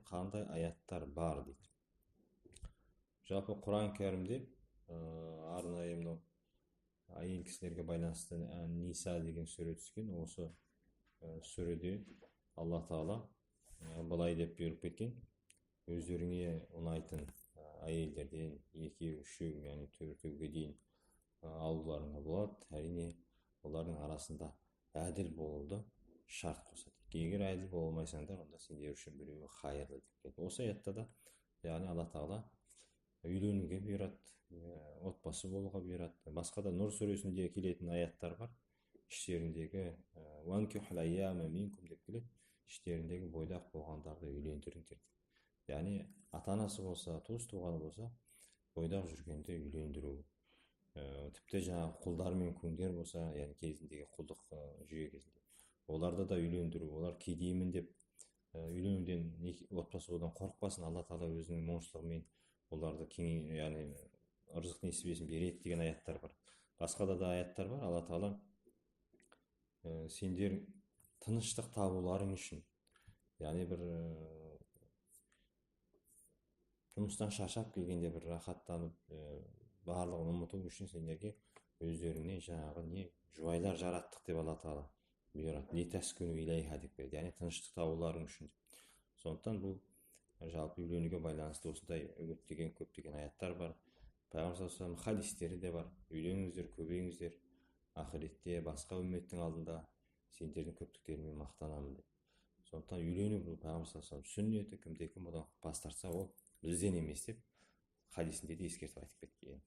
қандай аяттар бар дейді. Жалпы Құран кәрімде арнайы мынау әйел кісілерге байланысты Ниса деген сүре түскен. Осы сүреде Алла Тағала былай деп бұйырып кеткен: өздеріңе ұнайтын әйелдерден екеу, үшеу, яғни төртеуге дейін алуларыңа болады. Әрине, олардың арасында әділ болуды шарт қосады. Егер әділ бола алмайсаңдар, онда сендер үшін біреуі хайырлы деп. Осы аятта да, яғни Алла Тағала үйленуге бұйырады, отбасы болуға бұйырады. Басқа да Нұр сүресінде келетін аяттар бар. Іштеріндегі уанкихул айяма минкум деп келеді. Іштеріндегі бойдақ болғандарды үйлендіріңдер. Яғни ата-анасы болса, туыс туғаны болса, бойдақ жүргенде үйлендіру. Тіпті жаңағы құлдар мен күңдер болса, яғни кезіндегі құлдық жүйе кезінде, оларды да үйлендіру. Олар кедеймін деп үйленуден, отбасы одан қорықпасын. Алла Тағала өзінің молшылығымен оларды яғни ырзық несібесін береді деген аяттар бар. Басқа да аяттар бар. Алла Тағала сендер тыныштық табуларың үшін, яғни бір жұмыстан шаршап келгенде бір рахаттанып, барлығын ұмыту үшін сендерге өздеріңе жаңағы жұбайлар жараттық деп Алла Тағала бұйырады. Литаскуну илайха деп береді, яғни тыныштық табуларың үшін. Сондықтан бұл жалпы үйленуге байланысты осындай үгіттеген көптеген аяттар бар. Пайғамбар саллаллаху алейхи вассалам хадистері де бар. Үйленіңіздер, көбейіңіздер, ақыретте басқа үмметтің алдында сендердің көптіктерімен мақтанамын деп. Сондықтан үйлену бұл Пайғамбар саллаллаху алейхи вассалам сүннеті. Кімде-кім одан бас тартса, ол бізден емес деп хадисінде де ескертіп айтып кеткен.